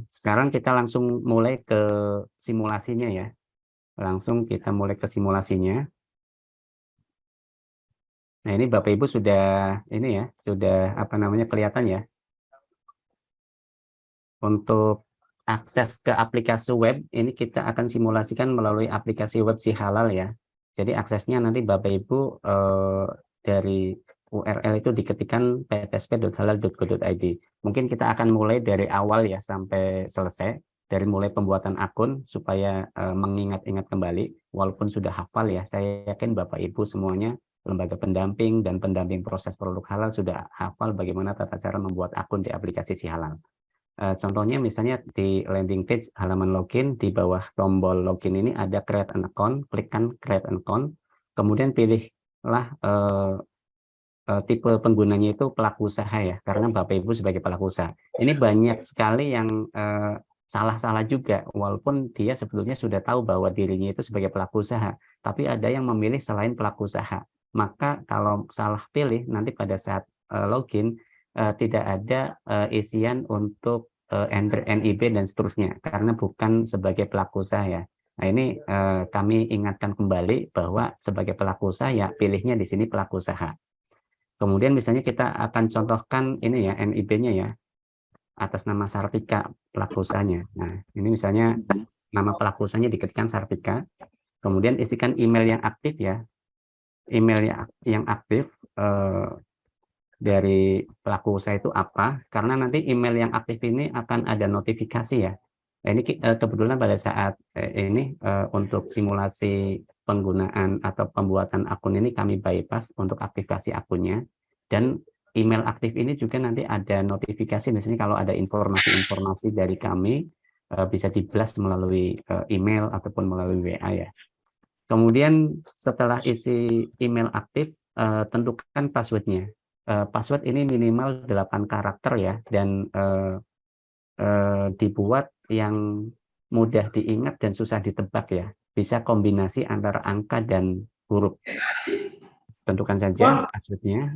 sekarang kita langsung mulai ke simulasinya ya. Langsung kita mulai ke simulasinya. Nah, ini Bapak Ibu sudah ini ya, sudah apa namanya kelihatan ya. Untuk akses ke aplikasi web ini kita akan simulasikan melalui aplikasi web Si Halal ya. Jadi aksesnya nanti Bapak Ibu dari URL itu diketikkan ptsp.halal.go.id. Mungkin kita akan mulai dari awal ya sampai selesai, dari mulai pembuatan akun supaya mengingat-ingat kembali. Walaupun sudah hafal ya, saya yakin Bapak Ibu semuanya lembaga pendamping dan pendamping proses produk halal sudah hafal bagaimana tata cara membuat akun di aplikasi Si Halal. Contohnya misalnya di landing page halaman login, di bawah tombol login ini ada create an account, klikkan create an account, kemudian pilihlah tipe penggunanya itu pelaku usaha ya, karena Bapak Ibu sebagai pelaku usaha. Ini banyak sekali yang salah-salah juga, walaupun dia sebetulnya sudah tahu bahwa dirinya itu sebagai pelaku usaha, tapi ada yang memilih selain pelaku usaha. Maka kalau salah pilih, nanti pada saat login, tidak ada isian untuk enter NIB dan seterusnya, karena bukan sebagai pelaku usaha ya. Nah ini kami ingatkan kembali bahwa sebagai pelaku usaha ya pilihnya di sini pelaku usaha. Kemudian misalnya kita akan contohkan ini ya NIB-nya ya, atas nama Sartika pelaku usahanya. Nah ini misalnya nama pelaku usahanya diketikkan Sartika, kemudian isikan email yang aktif ya, email yang aktif dari pelaku usaha itu apa, karena nanti email yang aktif ini akan ada notifikasi ya. Nah, ini kebetulan pada saat ini untuk simulasi penggunaan atau pembuatan akun ini kami bypass untuk aktivasi akunnya, dan email aktif ini juga nanti ada notifikasi, misalnya kalau ada informasi-informasi dari kami bisa di-blast melalui email ataupun melalui WA ya. Kemudian setelah isi email aktif, tentukan passwordnya. Password ini minimal 8 karakter ya, dan dibuat yang mudah diingat dan susah ditebak ya. Bisa kombinasi antara angka dan huruf. Tentukan saja passwordnya,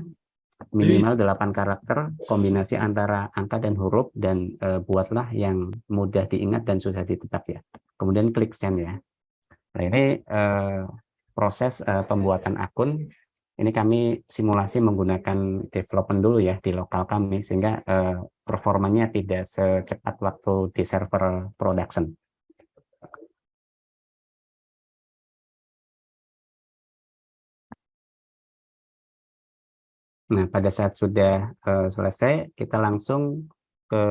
minimal 8 karakter, kombinasi antara angka dan huruf, dan buatlah yang mudah diingat dan susah ditebak ya. Kemudian klik send ya. Nah, ini proses pembuatan akun. Ini kami simulasi menggunakan development dulu ya di lokal kami, sehingga performanya tidak secepat waktu di server production. Nah, pada saat sudah selesai, kita langsung ke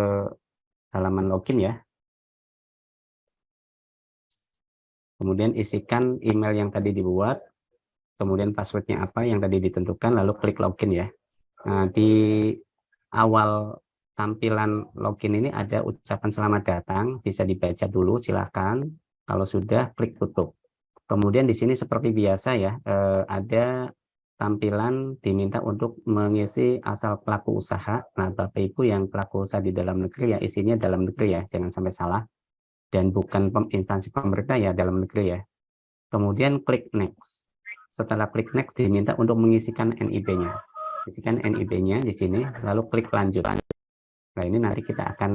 halaman login ya. Kemudian isikan email yang tadi dibuat, kemudian passwordnya apa yang tadi ditentukan, lalu klik login ya. Nah, di awal tampilan login ini ada ucapan selamat datang, bisa dibaca dulu silahkan. Kalau sudah, klik tutup. Kemudian di sini seperti biasa ya, ada tampilan diminta untuk mengisi asal pelaku usaha. Nah, Bapak Ibu yang pelaku usaha di dalam negeri ya, isinya dalam negeri ya, jangan sampai salah. Dan bukan instansi pemerintah ya, dalam negeri ya. Kemudian klik next. Setelah klik next diminta untuk mengisikan NIB-nya. Isikan NIB-nya di sini, lalu klik lanjut. Nah, ini nanti kita akan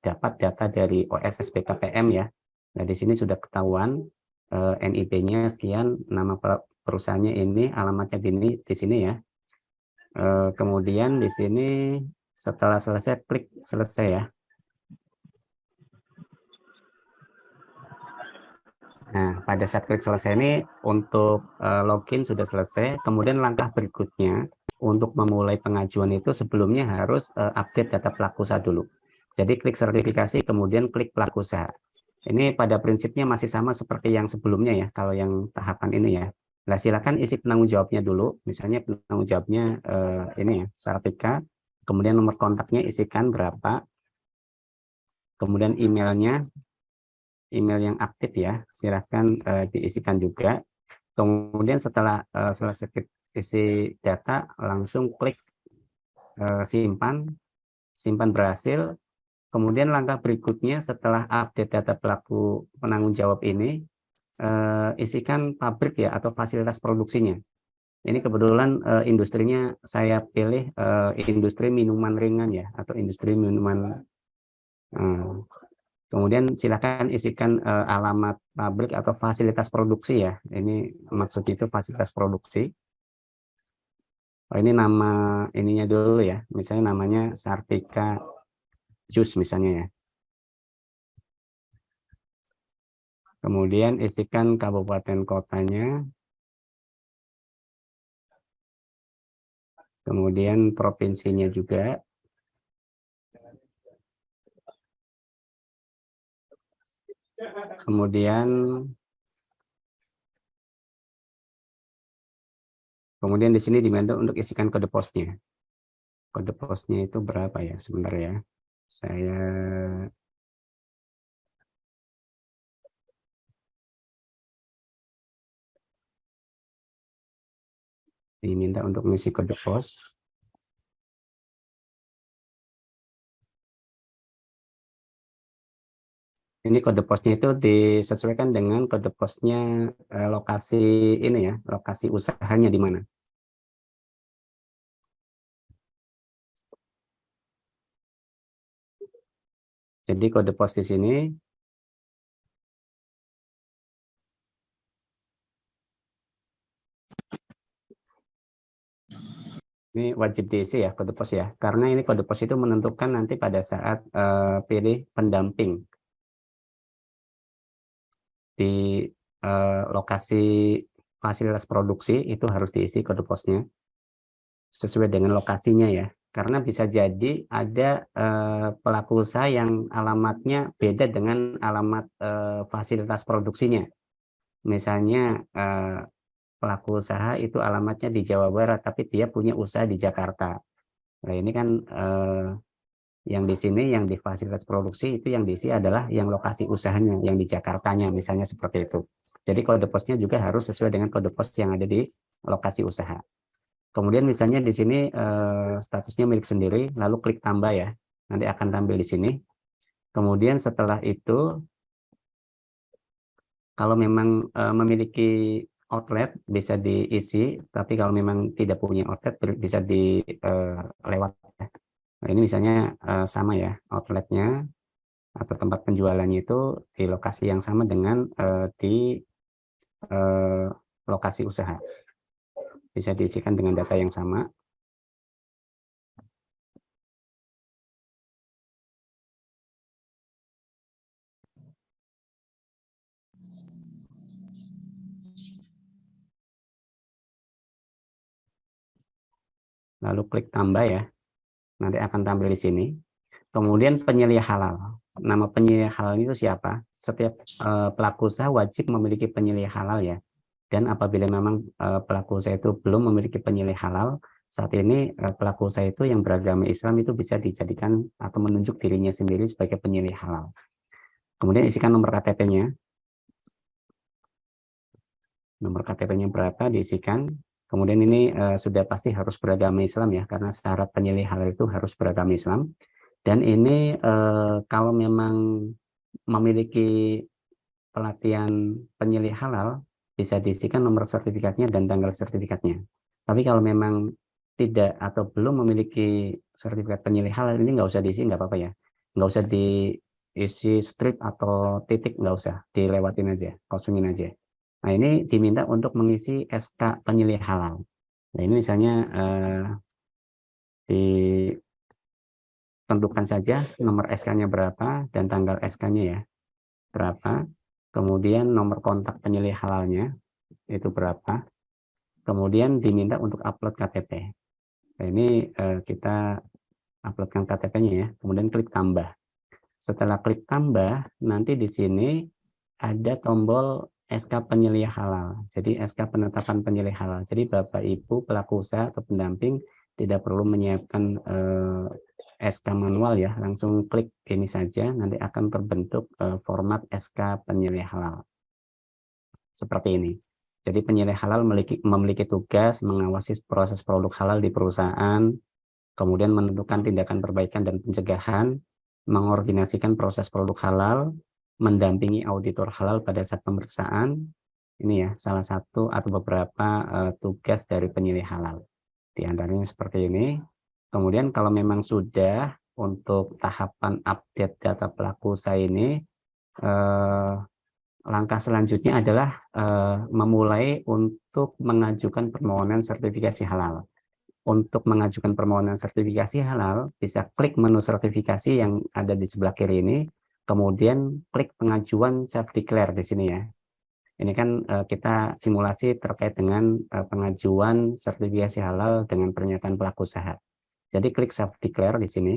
dapat data dari OSSBKPM ya. Nah, di sini sudah ketahuan NIB-nya sekian, nama perusahaannya ini, alamatnya di sini ya. Kemudian di sini setelah selesai, klik selesai ya. Nah, pada saat klik selesai ini untuk login sudah selesai. Kemudian langkah berikutnya untuk memulai pengajuan itu sebelumnya harus update data pelaku usaha dulu. Jadi klik sertifikasi, kemudian klik pelaku usaha. Ini pada prinsipnya masih sama seperti yang sebelumnya ya, kalau yang tahapan ini ya. Nah, silakan isi penanggung jawabnya dulu. Misalnya penanggung jawabnya ini ya, Sartika. Kemudian nomor kontaknya isikan berapa. Kemudian emailnya, email yang aktif ya, silahkan diisikan juga. Kemudian setelah selesai isi data, langsung klik simpan berhasil. Kemudian langkah berikutnya setelah update data pelaku penanggung jawab ini, isikan pabrik ya atau fasilitas produksinya. Ini kebetulan industrinya saya pilih industri minuman ringan ya, atau industri minuman Nah, kemudian silakan isikan alamat pabrik atau fasilitas produksi ya. Ini maksud itu fasilitas produksi. Oh, ini nama ininya dulu ya. Misalnya namanya Sartika Jus misalnya ya. Kemudian isikan kabupaten kotanya. Kemudian provinsinya juga. Kemudian di sini diminta untuk isikan kode posnya. Kode posnya itu berapa ya? Sebentar ya. Saya diminta untuk mengisi kode pos. Ini kode posnya itu disesuaikan dengan kode posnya lokasi ini ya, lokasi usahanya di mana. Jadi kode pos di sini ini wajib diisi ya kode pos ya, karena ini kode pos itu menentukan nanti pada saat pilih pendamping di lokasi fasilitas produksi itu harus diisi kode posnya sesuai dengan lokasinya ya. Karena bisa jadi ada pelaku usaha yang alamatnya beda dengan alamat fasilitas produksinya. Misalnya pelaku usaha itu alamatnya di Jawa Barat, tapi dia punya usaha di Jakarta. Nah ini kan yang di sini yang di fasilitas produksi itu yang diisi adalah yang lokasi usahanya, yang di Jakartanya misalnya seperti itu. Jadi kode posnya juga harus sesuai dengan kode pos yang ada di lokasi usaha. Kemudian misalnya di sini statusnya milik sendiri, lalu klik tambah ya, nanti akan tampil di sini. Kemudian setelah itu, kalau memang memiliki outlet bisa diisi, tapi kalau memang tidak punya outlet bisa dilewat. Nah, ini misalnya sama ya, outletnya atau tempat penjualannya itu di lokasi yang sama dengan di lokasi usaha. Bisa diisikan dengan data yang sama. Lalu klik tambah ya, nanti akan tampil di sini. Kemudian penyelia halal. Nama penyelia halal itu siapa? Setiap pelaku usaha wajib memiliki penyelia halal ya. Dan apabila memang pelaku usaha itu belum memiliki penyelia halal, saat ini pelaku usaha itu yang beragama Islam itu bisa dijadikan atau menunjuk dirinya sendiri sebagai penyelia halal. Kemudian isikan nomor KTP-nya. Nomor KTP-nya berapa diisikan. Kemudian ini sudah pasti harus beragama Islam ya, karena syarat penyelia halal itu harus beragama Islam. Dan ini kalau memang memiliki pelatihan penyelih halal, bisa diisikan nomor sertifikatnya dan tanggal sertifikatnya. Tapi kalau memang tidak atau belum memiliki sertifikat penyelih halal, ini nggak usah diisi, nggak apa-apa ya. Nggak usah diisi strip atau titik, nggak usah, dilewatin aja, kosongin aja. Nah ini diminta untuk mengisi SK penyelih halal. Nah ini misalnya di tentukan saja nomor SK-nya berapa dan tanggal SK-nya ya berapa, kemudian nomor kontak penyelih halalnya itu berapa, kemudian diminta untuk upload KTP. Nah, ini kita uploadkan KTP-nya ya, kemudian klik tambah. Setelah klik tambah, nanti di sini ada tombol SK penyelih halal. Jadi SK penetapan penyelih halal. Jadi Bapak Ibu pelaku usaha atau pendamping tidak perlu menyiapkan SK manual ya, langsung klik ini saja, nanti akan terbentuk format SK penyelih halal. Seperti ini. Jadi penyelih halal memiliki tugas mengawasi proses produk halal di perusahaan, kemudian menentukan tindakan perbaikan dan pencegahan, mengordinasikan proses produk halal, mendampingi auditor halal pada saat pemeriksaan. Ini ya salah satu atau beberapa tugas dari penyelih halal. Di antaranya seperti ini. Kemudian kalau memang sudah untuk tahapan update data pelaku usaha ini, langkah selanjutnya adalah memulai untuk mengajukan permohonan sertifikasi halal. Untuk mengajukan permohonan sertifikasi halal, bisa klik menu sertifikasi yang ada di sebelah kiri ini, kemudian klik pengajuan self-declare di sini ya. Ini kan kita simulasi terkait dengan pengajuan sertifikasi halal dengan pernyataan pelaku usaha. Jadi klik self-declare di sini.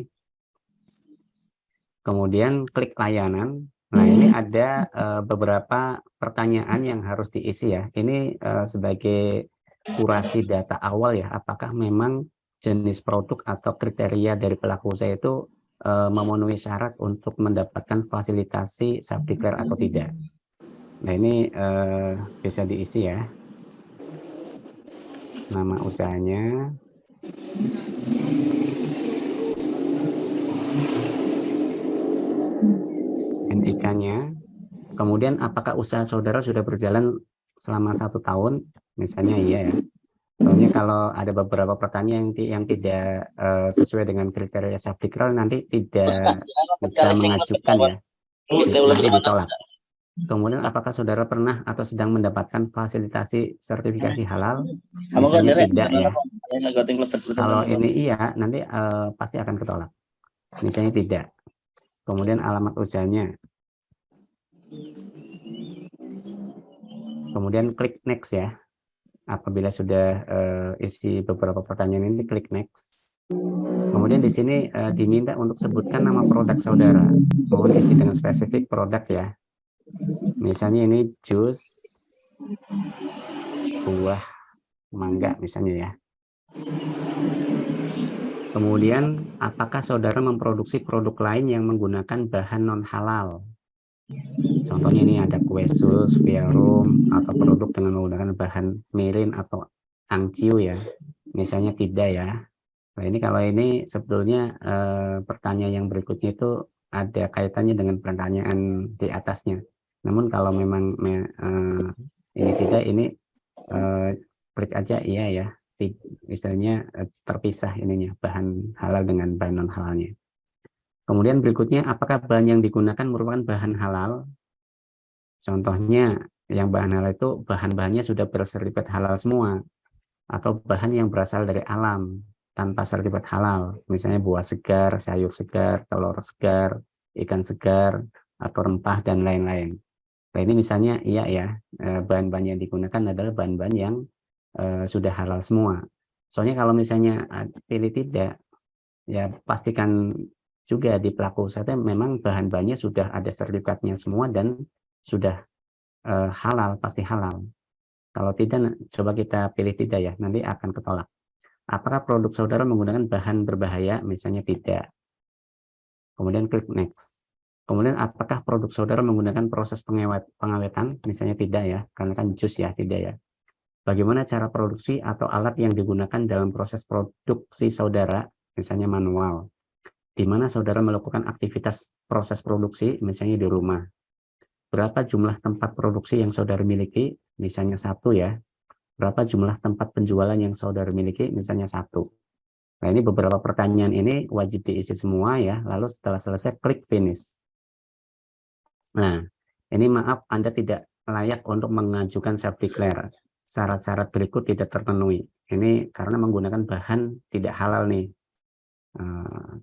Kemudian klik layanan. Nah, ini ada beberapa pertanyaan yang harus diisi ya. Ini sebagai kurasi data awal ya, apakah memang jenis produk atau kriteria dari pelaku usaha itu memenuhi syarat untuk mendapatkan fasilitasi self-declare atau tidak. Nah, ini bisa diisi ya. Nama usahanya. NIK-nya. Kemudian apakah usaha saudara sudah berjalan selama 1 tahun? Misalnya iya ya. Soalnya kalau ada beberapa pertanyaan yang tidak sesuai dengan kriteria self-declare nanti tidak bisa mengajukan ya, nanti ditolak. Kemudian apakah saudara pernah atau sedang mendapatkan fasilitasi sertifikasi halal? Misalnya tidak ya. Kalau ini iya, nanti pasti akan ketolak. Misalnya tidak. Kemudian alamat usahanya. Kemudian klik next ya. Apabila sudah isi beberapa pertanyaan ini, klik next. Kemudian di sini diminta untuk sebutkan nama produk saudara. Mohon isi dengan spesifik produk ya. Misalnya ini jus buah mangga misalnya ya. Kemudian apakah saudara memproduksi produk lain yang menggunakan bahan non halal? Contohnya ini ada kue sus, verum, atau produk dengan menggunakan bahan mirin atau angciu ya. Misalnya tidak ya. Nah ini kalau ini sebetulnya pertanyaan yang berikutnya itu ada kaitannya dengan pertanyaan di atasnya. Namun kalau memang ini tidak, ini klik aja iya ya. Misalnya terpisah ininya bahan halal dengan bahan non halalnya. Kemudian berikutnya, apakah bahan yang digunakan merupakan bahan halal? Contohnya, yang bahan halal itu bahan-bahannya sudah bersertifikat halal semua, atau bahan yang berasal dari alam tanpa sertifikat halal, misalnya buah segar, sayur segar, telur segar, ikan segar, atau rempah dan lain-lain. Nah ini misalnya iya ya, bahan-bahan yang digunakan adalah bahan-bahan yang sudah halal semua. Soalnya kalau misalnya pilih tidak, ya pastikan juga di pelaku usaha memang bahan-bahannya sudah ada sertifikatnya semua dan sudah halal, pasti halal. Kalau tidak, coba kita pilih tidak ya, nanti akan ketolak. Apakah produk saudara menggunakan bahan berbahaya? Misalnya tidak. Kemudian klik next. Kemudian apakah produk saudara menggunakan proses pengawetan? Misalnya tidak ya, karena kan jus ya, tidak ya. Bagaimana cara produksi atau alat yang digunakan dalam proses produksi saudara? Misalnya manual. Di mana saudara melakukan aktivitas proses produksi, misalnya di rumah. Berapa jumlah tempat produksi yang saudara miliki? Misalnya 1 ya. Berapa jumlah tempat penjualan yang saudara miliki? Misalnya 1. Nah, ini beberapa pertanyaan ini wajib diisi semua ya. Lalu setelah selesai, klik finish. Nah, ini maaf Anda tidak layak untuk mengajukan self-declare. Syarat-syarat berikut tidak terpenuhi. Ini karena menggunakan bahan tidak halal nih.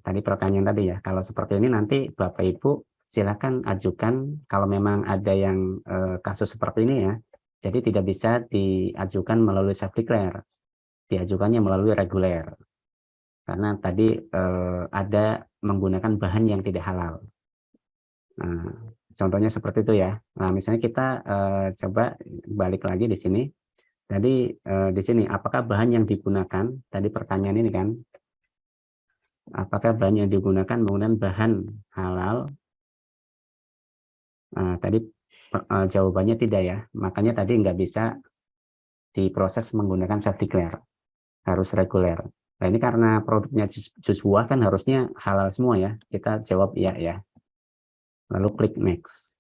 Tadi pertanyaan tadi ya. Kalau seperti ini nanti Bapak Ibu silakan ajukan kalau memang ada yang kasus seperti ini ya. Jadi tidak bisa diajukan melalui self-declare, diajukannya melalui reguler. Karena tadi ada menggunakan bahan yang tidak halal. Nah, contohnya seperti itu ya. Nah, misalnya kita coba balik lagi di sini. Tadi di sini apakah bahan yang digunakan? Tadi pertanyaan ini kan. Apakah bahan yang digunakan menggunakan bahan halal? Nah, tadi jawabannya tidak ya. Makanya tadi nggak bisa diproses menggunakan self-declare. Harus reguler. Nah, ini karena produknya jus buah kan harusnya halal semua ya. Kita jawab iya ya. Lalu klik next.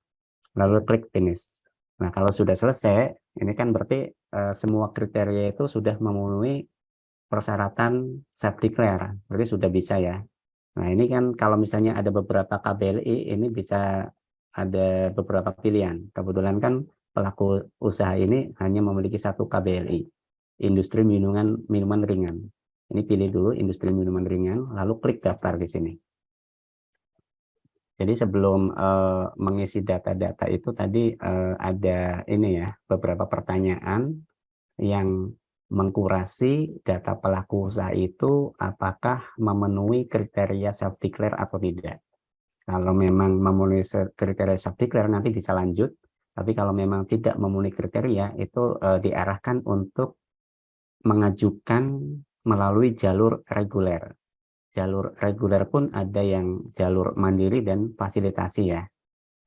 Lalu klik finish. Nah, kalau sudah selesai, ini kan berarti semua kriteria itu sudah memenuhi persyaratan self-declare. Berarti sudah bisa ya. Nah, ini kan kalau misalnya ada beberapa KBLI, ini bisa ada beberapa pilihan. Kebetulan kan pelaku usaha ini hanya memiliki satu KBLI, industri minuman ringan. Ini pilih dulu industri minuman ringan, lalu klik daftar di sini. Jadi sebelum mengisi data-data itu tadi ada ini ya, beberapa pertanyaan yang mengkurasi data pelaku usaha itu apakah memenuhi kriteria self declare atau tidak. Kalau memang memenuhi kriteria self declare nanti bisa lanjut, tapi kalau memang tidak memenuhi kriteria itu diarahkan untuk mengajukan melalui jalur reguler. Jalur reguler pun ada yang jalur mandiri dan fasilitasi ya.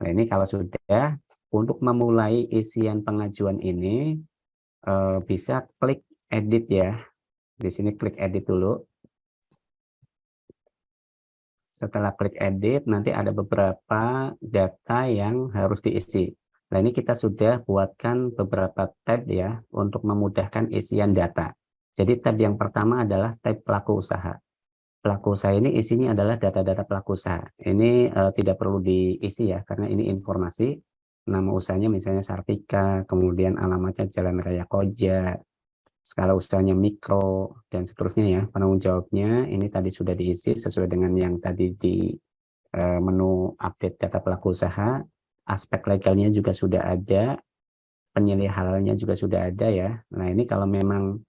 Nah, ini kalau sudah untuk memulai isian pengajuan ini bisa klik edit ya. Di sini klik edit dulu. Setelah klik edit, nanti ada beberapa data yang harus diisi. Nah, ini kita sudah buatkan beberapa tab ya untuk memudahkan isian data. Jadi tab yang pertama adalah tab pelaku usaha. Pelaku usaha ini isinya adalah data-data pelaku usaha. Ini tidak perlu diisi ya, karena ini informasi. Nama usahanya misalnya Sartika, kemudian alamatnya Jalan Raya Koja, skala usahanya mikro, dan seterusnya ya. Penanggung jawabnya ini tadi sudah diisi sesuai dengan yang tadi di menu update data pelaku usaha. Aspek legalnya juga sudah ada, penilai halalnya juga sudah ada ya. Nah, ini kalau memang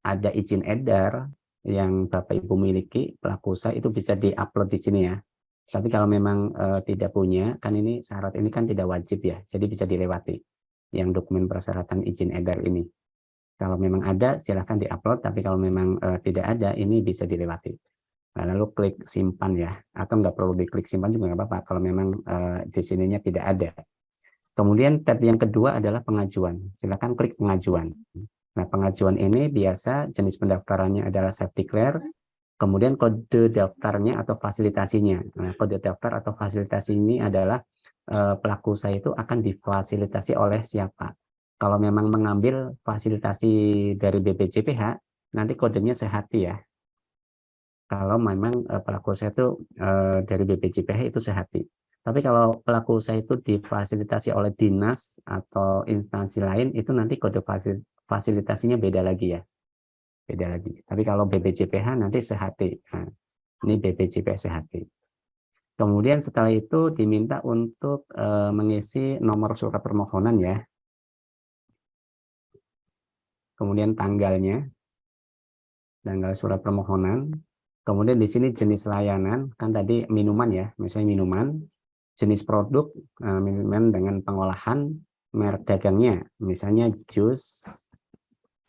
ada izin edar yang Bapak Ibu miliki pelaku usaha itu bisa diupload di sini ya. Tapi kalau memang tidak punya, kan ini syarat ini kan tidak wajib ya, jadi bisa dilewati yang dokumen persyaratan izin edar ini. Kalau memang ada silahkan diupload, tapi kalau memang tidak ada ini bisa dilewati. Nah, lalu klik simpan ya, atau nggak perlu diklik simpan juga nggak apa-apa kalau memang di sininya tidak ada. Kemudian tab yang kedua adalah pengajuan. Silakan klik pengajuan. Nah, pengajuan ini biasa jenis pendaftarannya adalah self declare, kemudian kode daftarnya atau fasilitasinya. Nah, kode daftar atau fasilitasi ini adalah pelaku usaha itu akan difasilitasi oleh siapa. Kalau memang mengambil fasilitasi dari BPJPH, nanti kodenya Sehati ya. Kalau memang pelaku usaha itu dari BPJPH itu Sehati. Tapi kalau pelaku usaha itu difasilitasi oleh dinas atau instansi lain, itu nanti kode fasilitasinya beda lagi ya. Beda lagi. Tapi kalau BPJPH nanti Sehati. Nah, ini BPJPH Sehati. Kemudian setelah itu diminta untuk mengisi nomor surat permohonan ya. Kemudian tanggalnya, tanggal surat permohonan. Kemudian di sini jenis layanan, kan tadi minuman ya, misalnya minuman, jenis produk, minuman dengan pengolahan, merek dagangnya, misalnya jus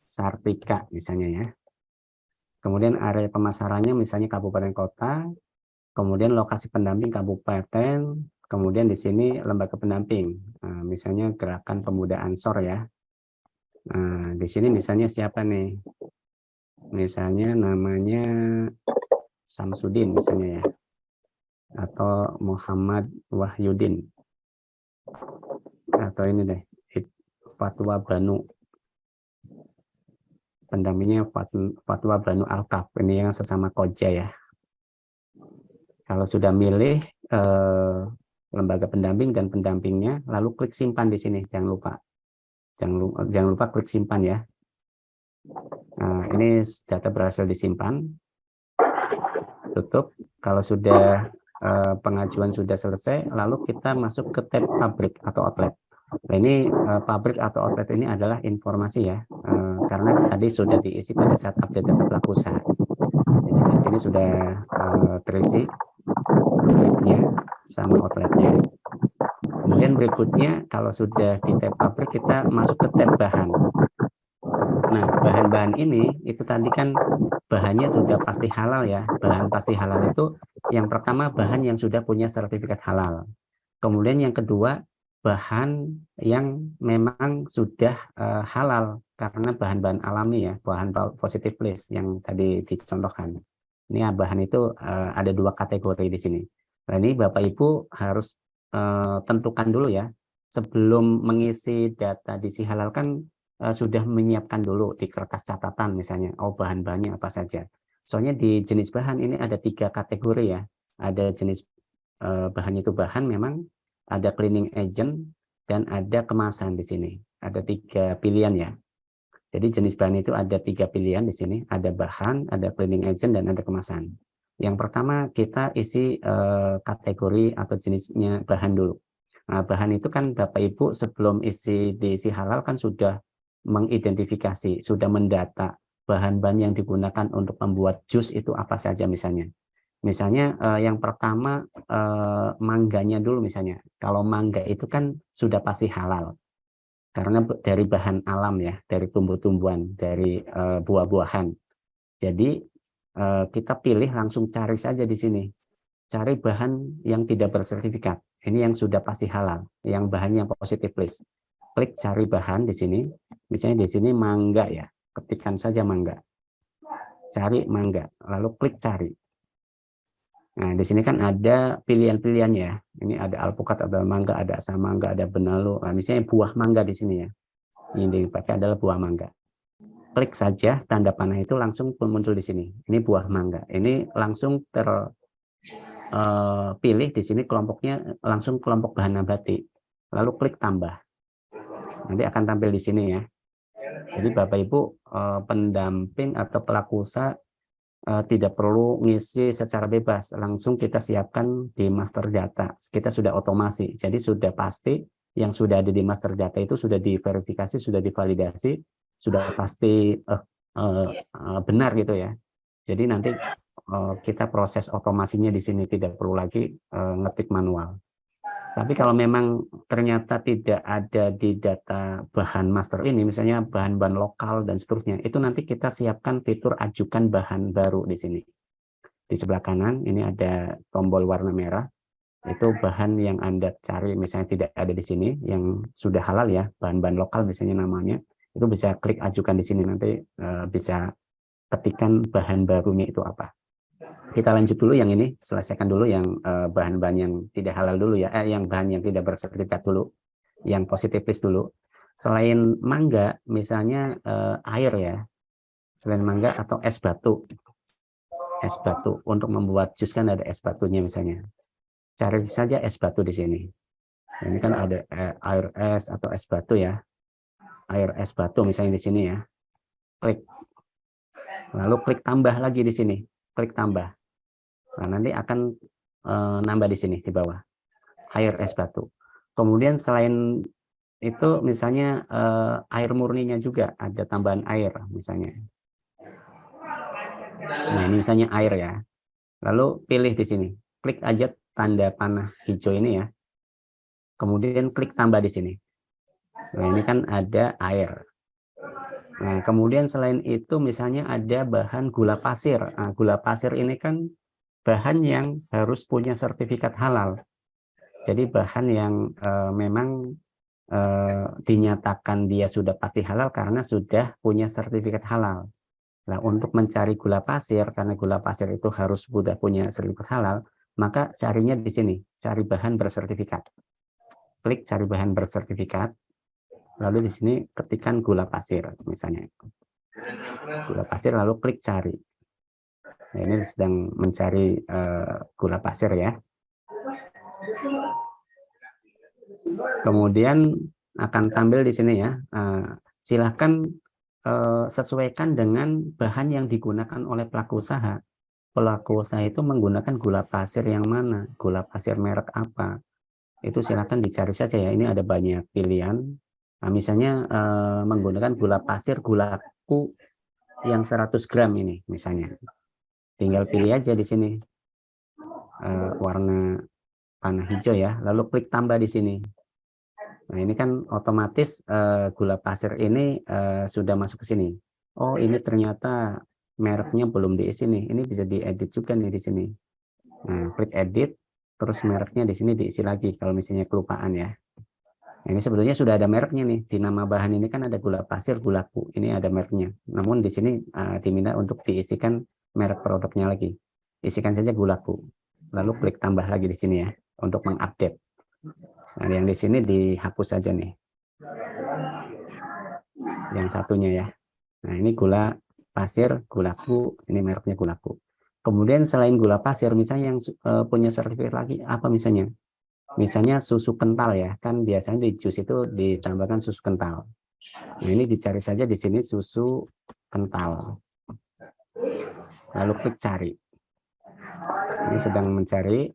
Sartika misalnya ya. Kemudian area pemasarannya misalnya kabupaten kota, kemudian lokasi pendamping kabupaten, kemudian di sini lembaga pendamping, misalnya Gerakan Pemuda Ansor ya. Nah, di sini misalnya siapa nih? Misalnya namanya Samsudin misalnya ya, atau Muhammad Wahyudin, atau ini deh Fatwa Banu, pendampingnya Fatwa Banu Al-Kaf, ini yang sesama koja ya. Kalau sudah milih lembaga pendamping dan pendampingnya, lalu klik simpan di sini, jangan lupa klik simpan ya. Nah, ini data berhasil disimpan, tutup. Kalau sudah pengajuan sudah selesai, lalu kita masuk ke tab pabrik atau outlet. Nah, ini pabrik atau outlet ini adalah informasi ya, karena tadi sudah diisi pada saat update data pelaku usaha. Jadi di sini sudah terisi pabriknya sama outletnya. Kemudian berikutnya kalau sudah di tab pabrik kita masuk ke tab bahan. Nah, bahan-bahan ini itu tadi kan bahannya sudah pasti halal ya. Bahan pasti halal itu yang pertama bahan yang sudah punya sertifikat halal. Kemudian yang kedua bahan yang memang sudah halal karena bahan-bahan alami ya, bahan positive list yang tadi dicontohkan. Ini bahan itu ada dua kategori di sini. Nah, ini Bapak Ibu harus tentukan dulu ya. Sebelum mengisi data di Si Halal kan sudah menyiapkan dulu di kertas catatan misalnya, oh bahan-bahannya apa saja. Soalnya di jenis bahan ini ada 3 kategori ya. Ada jenis bahannya itu bahan memang, ada cleaning agent, dan ada kemasan di sini. Ada 3 pilihan ya. Jadi jenis bahan itu ada 3 pilihan di sini. Ada bahan, ada cleaning agent, dan ada kemasan. Yang pertama kita isi kategori atau jenisnya bahan dulu. Nah, bahan itu kan Bapak Ibu sebelum diisi halal kan sudah mengidentifikasi, sudah mendata bahan-bahan yang digunakan untuk membuat jus itu apa saja misalnya. Misalnya yang pertama mangganya dulu misalnya. Kalau mangga itu kan sudah pasti halal. Karena dari bahan alam ya, dari tumbuh-tumbuhan, dari buah-buahan. Jadi kita pilih langsung cari saja di sini. Cari bahan yang tidak bersertifikat. Ini yang sudah pasti halal, yang bahannya positif list. Klik cari bahan di sini. Misalnya di sini mangga ya, ketikkan saja mangga. Cari mangga, lalu klik cari. Nah, di sini kan ada pilihan-pilihan ya. Ini ada alpukat, ada mangga, ada asam mangga, ada benalu. Nah, misalnya buah mangga di sini ya. Yang dipakai adalah buah mangga. Klik saja tanda panah itu langsung muncul di sini. Ini buah mangga. Ini langsung pilih di sini kelompoknya langsung kelompok bahan nabati. Lalu klik tambah. Nanti akan tampil di sini ya. Jadi Bapak Ibu pendamping atau pelaku usaha tidak perlu ngisi secara bebas. Langsung kita siapkan di master data. Kita sudah otomasi. Jadi sudah pasti yang sudah ada di master data itu sudah diverifikasi, sudah divalidasi, sudah pasti benar gitu ya. Jadi nanti kita proses otomasinya di sini tidak perlu lagi ngetik manual. Tapi kalau memang ternyata tidak ada di data bahan master ini, misalnya bahan-bahan lokal dan seterusnya, itu nanti kita siapkan fitur ajukan bahan baru di sini. Di sebelah kanan ini ada tombol warna merah, itu bahan yang Anda cari misalnya tidak ada di sini, yang sudah halal ya, bahan-bahan lokal misalnya namanya, itu bisa klik ajukan di sini, nanti bisa ketikkan bahan barunya itu apa. Kita lanjut dulu yang ini, selesaikan dulu yang bahan-bahan yang tidak halal dulu ya, yang bahan yang tidak bersertifikat dulu, yang positif list dulu. Selain mangga, misalnya air ya, selain mangga atau es batu. Es batu, untuk membuat jus kan ada es batunya misalnya. Cari saja es batu di sini. Ini kan ada air es atau es batu ya. Air es batu misalnya di sini ya. Klik. Lalu klik tambah lagi di sini. Klik tambah. Nah, nanti akan nambah di sini di bawah air es batu. Kemudian selain itu misalnya air murninya juga ada tambahan air misalnya. Nah ini misalnya air ya. Lalu pilih di sini, klik aja tanda panah hijau ini ya. Kemudian klik tambah di sini. Nah ini kan ada air. Nah kemudian selain itu misalnya ada bahan gula pasir. Nah, gula pasir ini kan bahan yang harus punya sertifikat halal. Jadi bahan yang memang dinyatakan dia sudah pasti halal karena sudah punya sertifikat halal. Nah, untuk mencari gula pasir, karena gula pasir itu harus sudah punya sertifikat halal, maka carinya di sini, cari bahan bersertifikat. Klik cari bahan bersertifikat, lalu di sini ketikkan gula pasir, misalnya. Gula pasir, lalu klik cari. Nah, ini sedang mencari gula pasir ya. Kemudian akan tampil di sini ya. Silahkan sesuaikan dengan bahan yang digunakan oleh pelaku usaha. Pelaku usaha itu menggunakan gula pasir yang mana? Gula pasir merek apa? Itu silahkan dicari saja ya. Ini ada banyak pilihan. Nah, misalnya menggunakan gula pasir gulaku yang 100 gram ini misalnya. Tinggal pilih aja di sini warna panah hijau ya, lalu klik tambah di sini. Nah ini kan otomatis gula pasir ini sudah masuk ke sini. Oh ini ternyata mereknya belum diisi nih. Ini bisa diedit juga nih di sini. Nah klik edit, terus mereknya di sini diisi lagi kalau misalnya kelupaan ya. Nah, ini sebetulnya sudah ada mereknya nih. Di nama bahan ini kan ada gula pasir, gulaku. Ini ada mereknya. Namun di sini diminta untuk diisikan merek produknya lagi. Isikan saja gulaku. Lalu klik tambah lagi di sini ya untuk mengupdate. Nah, yang di sini dihapus saja nih. Yang satunya ya. Nah, ini gula pasir Gulaku, ini mereknya Gulaku. Kemudian selain gula pasir, misalnya yang punya sertifikat lagi apa misalnya? Misalnya susu kental ya, kan biasanya di jus itu ditambahkan susu kental. Nah, ini dicari saja di sini susu kental. Lalu klik cari. Ini sedang mencari.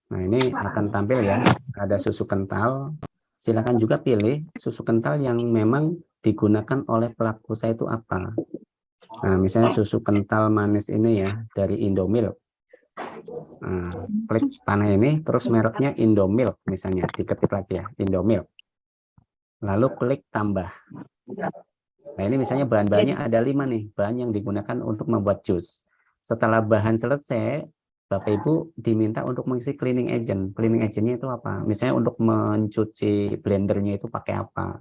Nah, ini akan tampil ya, ada susu kental. Silakan juga pilih susu kental yang memang digunakan oleh pelaku usaha itu apa. Nah, misalnya susu kental manis ini ya, dari Indomilk. Nah, klik panah ini, terus mereknya Indomilk misalnya, diketik lagi ya, Indomilk. Lalu klik tambah. Nah, ini misalnya bahan-bahannya ada 5 nih, bahan yang digunakan untuk membuat jus. Setelah bahan selesai, Bapak Ibu diminta untuk mengisi cleaning agent. Cleaning agentnya itu apa? Misalnya untuk mencuci blendernya itu pakai apa?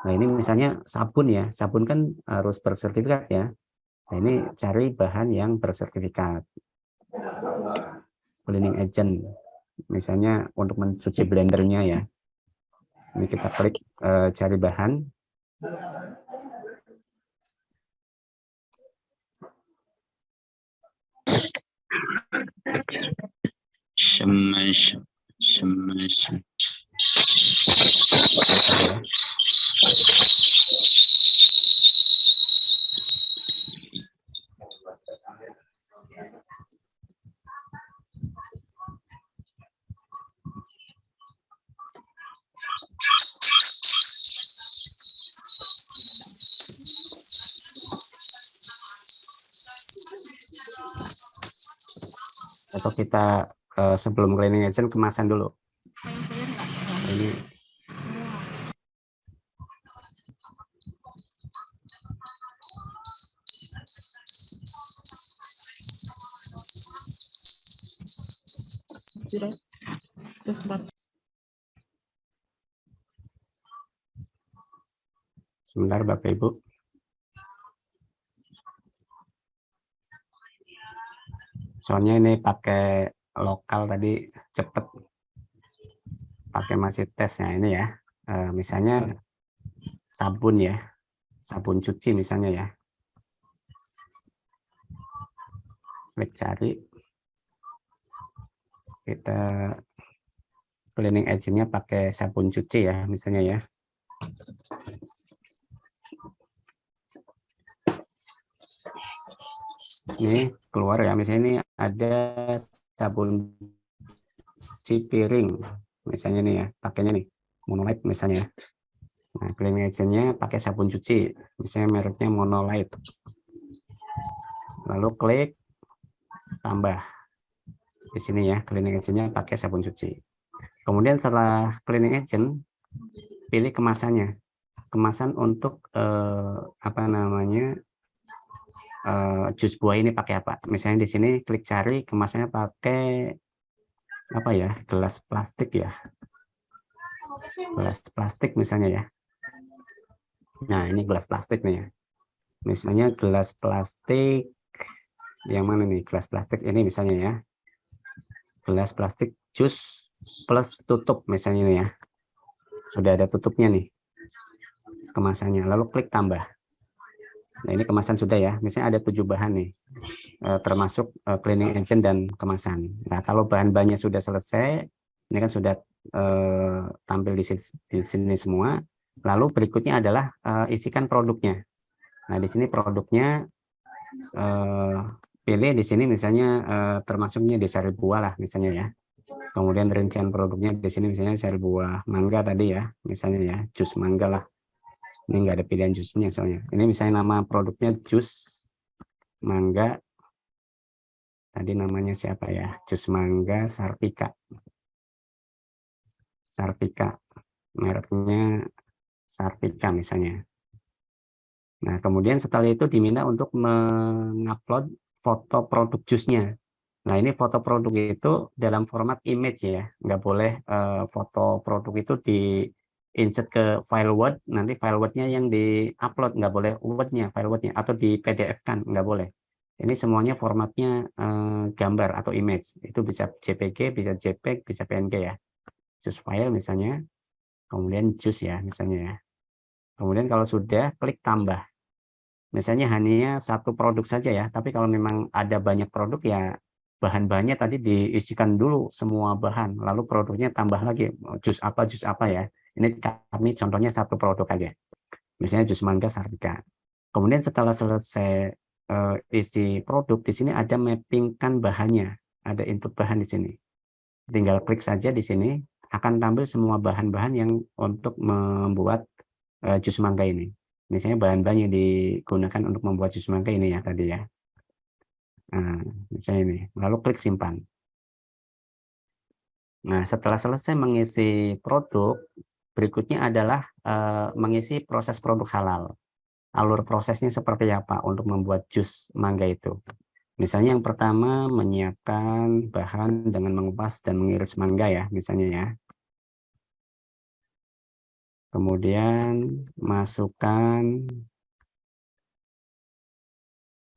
Nah, ini misalnya sabun ya, sabun kan harus bersertifikat ya. Nah, ini cari bahan yang bersertifikat. Cleaning agent, misalnya untuk mencuci blendernya ya. Ini kita klik cari bahan. Ya. Atau kita sebelum cleaning agent kemasan dulu. Ini sebentar Bapak Ibu. Soalnya ini pakai lokal tadi cepet. Pakai masih tesnya ini ya. Misalnya sabun ya. Sabun cuci misalnya ya. Klik cari. Kita cleaning agent-nya pakai sabun cuci ya misalnya ya. Ini keluar ya, misalnya ini ada sabun cuci piring misalnya nih ya, pakainya nih Monolite misalnya. Nah, cleaning agent-nya pakai sabun cuci, misalnya mereknya Monolite. Lalu klik tambah di sini ya, cleaning agent-nya pakai sabun cuci. Kemudian setelah cleaning agent, pilih kemasannya. Kemasan untuk apa namanya, jus buah ini pakai apa? Misalnya di sini klik cari, kemasannya pakai apa ya, gelas plastik ya, gelas plastik misalnya ya. Nah, ini gelas plastik nih ya, misalnya gelas plastik yang mana nih, gelas plastik ini misalnya ya, gelas plastik jus plus tutup misalnya nih ya, sudah ada tutupnya nih kemasannya. Lalu klik tambah. Nah, ini kemasan sudah ya, misalnya ada 7 bahan nih, termasuk cleaning agent dan kemasan. Nah, kalau bahan-bahannya sudah selesai, ini kan sudah tampil di sini semua. Lalu berikutnya adalah isikan produknya. Nah, di sini produknya pilih di sini misalnya termasuknya di sari buah lah misalnya ya. Kemudian rincian produknya di sini misalnya sari buah mangga tadi ya, misalnya ya, jus mangga lah. Ini enggak ada pilihan jusnya soalnya. Ini misalnya nama produknya jus mangga. Tadi namanya siapa ya? Jus mangga Sartika. Sartika. Mereknya Sartika misalnya. Nah, kemudian setelah itu diminta untuk mengupload foto produk jusnya. Nah, ini foto produk itu dalam format image ya. Nggak boleh foto produk itu di insert ke file Word, nanti file Word-nya yang di-upload, nggak boleh Word-nya, file Word-nya, atau di PDF kan, nggak boleh. Ini semuanya formatnya gambar atau image. Itu bisa JPG, bisa JPEG, bisa PNG ya. Choose file misalnya, kemudian choose ya misalnya ya. Kemudian kalau sudah, klik tambah. Misalnya hanya satu produk saja ya, tapi kalau memang ada banyak produk ya bahan-bahannya tadi diisikan dulu semua bahan, lalu produknya tambah lagi jus apa ya. Ini kami contohnya satu produk aja. Misalnya jus mangga Sartika. Kemudian setelah selesai isi produk, di sini ada mappingkan bahannya, ada input bahan di sini. Tinggal klik saja di sini, akan tampil semua bahan-bahan yang untuk membuat jus mangga ini. Misalnya bahan-bahan yang digunakan untuk membuat jus mangga ini ya tadi ya. Nah, misalnya ini, lalu klik simpan. Nah, setelah selesai mengisi produk, berikutnya adalah mengisi proses produk halal. Alur prosesnya seperti apa untuk membuat jus mangga itu. Misalnya yang pertama menyiapkan bahan dengan mengupas dan mengiris mangga ya, misalnya ya. Kemudian masukkan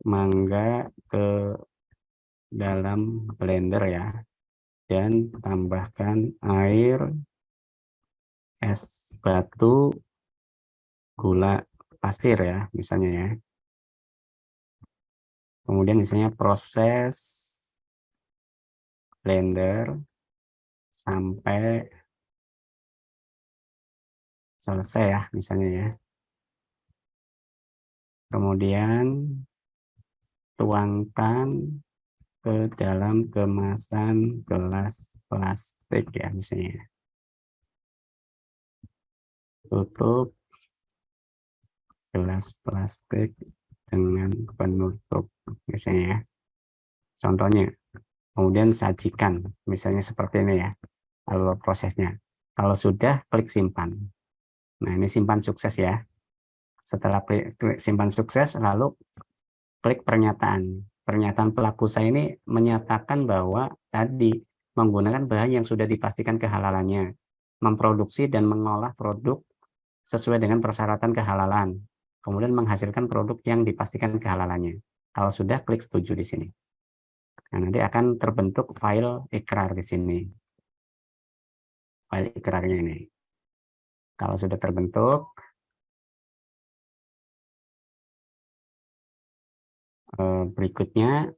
mangga ke dalam blender ya, dan tambahkan air, es batu, gula pasir ya, misalnya ya. Kemudian misalnya proses blender sampai selesai ya, misalnya ya. Kemudian tuangkan ke dalam kemasan gelas plastik ya, misalnya. Tutup gelas plastik dengan penutup, misalnya ya. Contohnya. Kemudian sajikan, misalnya seperti ini ya, alur prosesnya. Kalau sudah, klik simpan. Nah, ini simpan sukses ya. Setelah klik simpan sukses, lalu klik pernyataan. Pernyataan pelaku usaha ini menyatakan bahwa tadi menggunakan bahan yang sudah dipastikan kehalalannya, memproduksi dan mengolah produk sesuai dengan persyaratan kehalalan, kemudian menghasilkan produk yang dipastikan kehalalannya. Kalau sudah, klik setuju di sini. Nah, nanti akan terbentuk file ikrar di sini. File ikrarnya ini. Kalau sudah terbentuk, berikutnya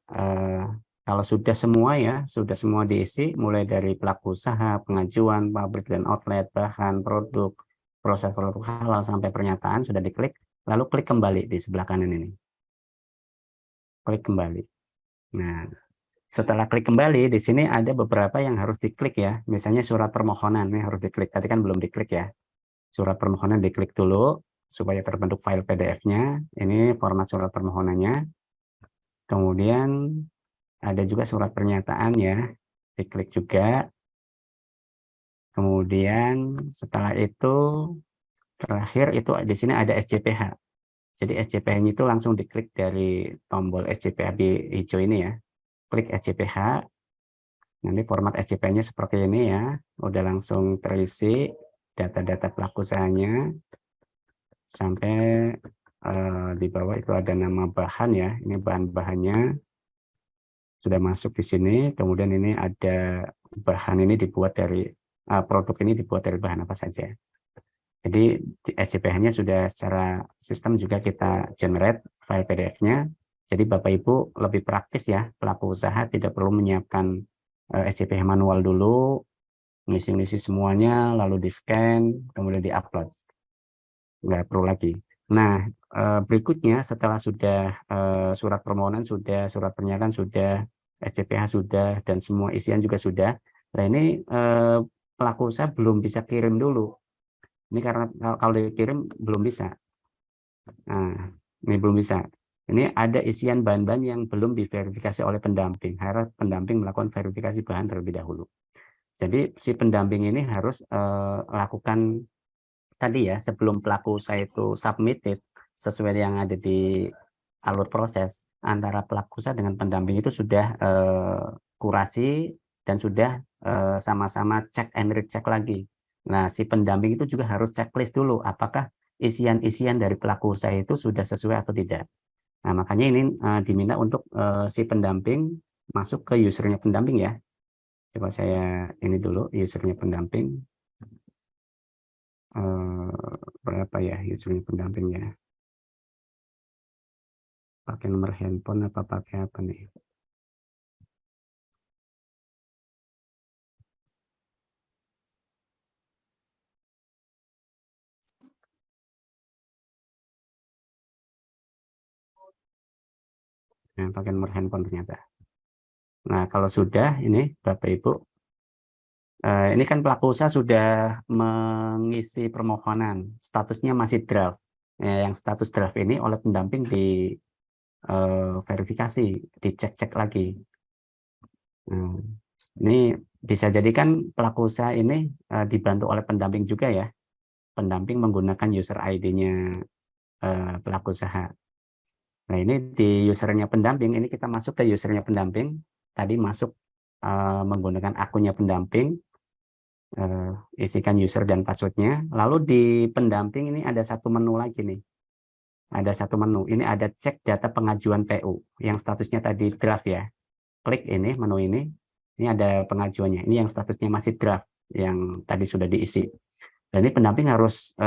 kalau sudah semua ya, sudah semua diisi, mulai dari pelaku usaha, pengajuan, pabrik dan outlet, bahan, produk, proses produk halal sampai pernyataan sudah diklik, lalu klik kembali di sebelah kanan ini. Klik kembali. Nah, setelah klik kembali, di sini ada beberapa yang harus diklik ya. Misalnya surat permohonan, ini harus diklik. Tadi kan belum diklik ya. Surat permohonan diklik dulu, supaya terbentuk file PDF-nya. Ini format surat permohonannya. Kemudian ada juga surat pernyataan ya, diklik juga. Kemudian setelah itu, terakhir itu di sini ada SCPH. Jadi SCPH-nya itu langsung diklik dari tombol SCPH di hijau ini ya. Klik SCPH. Nanti format SCP-nya seperti ini ya, udah langsung terisi data-data pelaku usahanya, sampai di bawah itu ada nama bahan ya, ini bahan-bahannya sudah masuk di sini, kemudian ini ada bahan ini dibuat dari, produk ini dibuat dari bahan apa saja. Jadi SCPH-nya sudah secara sistem juga kita generate file PDF-nya, jadi Bapak Ibu lebih praktis ya, pelaku usaha tidak perlu menyiapkan SCPH manual dulu, ngisi-ngisi semuanya, lalu di-scan, kemudian di-upload. Nggak perlu lagi. Nah, berikutnya setelah sudah surat permohonan sudah, surat pernyataan sudah, SCPH sudah, dan semua isian juga sudah, nah ini pelaku usaha belum bisa kirim dulu. Ini karena kalau dikirim belum bisa. Nah, ini belum bisa. Ini ada isian bahan-bahan yang belum diverifikasi oleh pendamping. Harus pendamping melakukan verifikasi bahan terlebih dahulu. Jadi si pendamping ini harus lakukan tadi ya, sebelum pelaku usaha itu submitted sesuai yang ada di alur proses, antara pelaku usaha dengan pendamping itu sudah kurasi dan sudah sama-sama cek and recheck lagi. Nah, si pendamping itu juga harus checklist dulu apakah isian-isian dari pelaku usaha itu sudah sesuai atau tidak. Nah, makanya ini diminta untuk si pendamping masuk ke usernya pendamping ya. Coba saya ini dulu usernya pendamping. Berapa ya usernya pendampingnya? Pakai nomor handphone apa pakai apa nih? Nah, pakai nomor handphone ternyata. Nah, kalau sudah ini Bapak Ibu, ini kan pelaku usaha sudah mengisi permohonan, statusnya masih draft. Yang status draft ini oleh pendamping di verifikasi, dicek-cek lagi. Nah, ini bisa jadi kan pelaku usaha ini dibantu oleh pendamping juga ya. Pendamping menggunakan user ID-nya pelaku usaha. Nah, ini di usernya pendamping, ini kita masuk ke usernya pendamping. Tadi masuk menggunakan akunnya pendamping, isikan user dan passwordnya. Lalu di pendamping ini ada satu menu lagi nih. Ada satu menu. Ini ada cek data pengajuan PU yang statusnya tadi draft ya. Klik ini menu ini. Ini ada pengajuannya. Ini yang statusnya masih draft yang tadi sudah diisi. Dan ini pendamping harus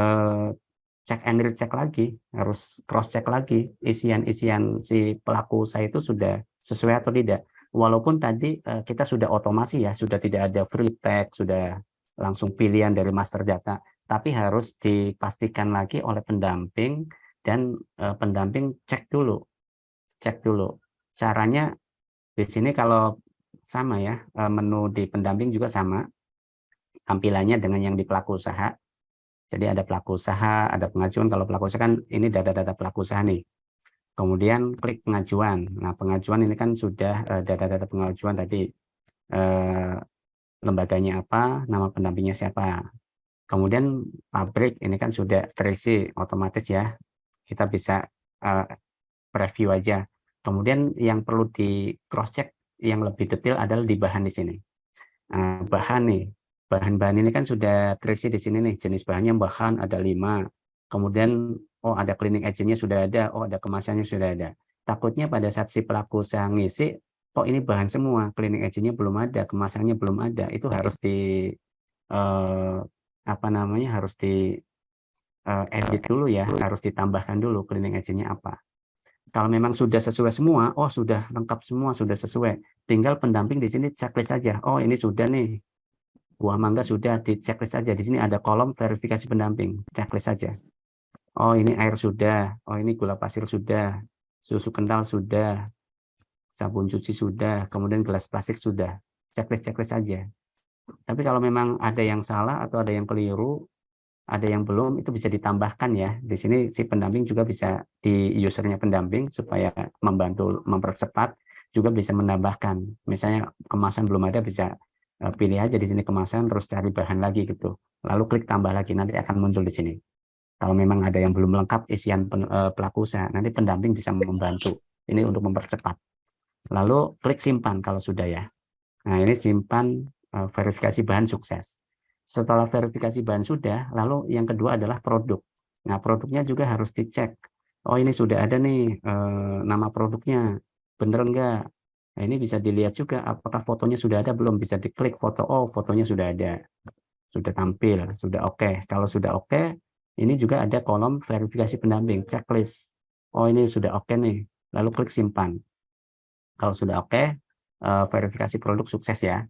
cek and recheck lagi, harus cross check lagi isian-isian si pelaku usaha itu sudah sesuai atau tidak. Walaupun tadi kita sudah otomasi ya, sudah tidak ada free text, sudah langsung pilihan dari master data, tapi harus dipastikan lagi oleh pendamping dan pendamping cek dulu. Caranya di sini kalau sama ya, menu di pendamping juga sama tampilannya dengan yang di pelaku usaha. Jadi ada pelaku usaha, ada pengajuan. Kalau pelaku usaha kan ini data-data pelaku usaha nih. Kemudian klik pengajuan. Nah, pengajuan ini kan sudah data-data pengajuan tadi. Eh, Lembaganya apa, nama pendampingnya siapa. Kemudian pabrik ini kan sudah terisi otomatis ya. Kita bisa eh, preview aja. Kemudian yang perlu di cross check yang lebih detail adalah di bahan di sini. Bahan nih, bahan-bahan ini kan sudah terisi di sini nih, jenis bahannya bahan ada 5, kemudian oh ada cleaning agentnya sudah ada, oh ada kemasannya sudah ada. Takutnya pada saat si pelaku usaha ngisi, oh ini bahan semua, cleaning agentnya belum ada, kemasannya belum ada, itu harus di eh, apa namanya, harus di edit dulu ya, harus ditambahkan dulu cleaning agentnya apa. Kalau memang sudah sesuai semua, oh sudah lengkap semua, sudah sesuai, tinggal pendamping di sini checklist saja, oh ini sudah nih, buah mangga sudah di checklist saja. Di sini ada kolom verifikasi pendamping, checklist saja. Oh ini air sudah, oh ini gula pasir sudah, susu kental sudah, sabun cuci sudah, kemudian gelas plastik sudah, checklist saja. Tapi kalau memang ada yang salah atau ada yang keliru, ada yang belum, itu bisa ditambahkan ya. Di sini si pendamping juga bisa di usernya pendamping supaya membantu mempercepat, juga bisa menambahkan. Misalnya kemasan belum ada, bisa pilih aja di sini kemasan, terus cari bahan lagi gitu. Lalu klik tambah lagi, nanti akan muncul di sini. Kalau memang ada yang belum lengkap isian pelaku usaha, nanti pendamping bisa membantu. Ini untuk mempercepat. Lalu klik simpan kalau sudah ya. Nah, ini simpan verifikasi bahan sukses. Setelah verifikasi bahan sudah, lalu yang kedua adalah produk. Nah, produknya juga harus dicek. Oh, ini sudah ada nih nama produknya. Bener enggak? Nah, ini bisa dilihat juga apakah fotonya sudah ada belum. Bisa diklik foto. Oh, fotonya sudah ada. Sudah tampil. Sudah oke. Kalau sudah oke, ini juga ada kolom verifikasi pendamping, checklist. Oh, ini sudah oke nih. Lalu klik simpan. Kalau sudah oke, verifikasi produk sukses ya.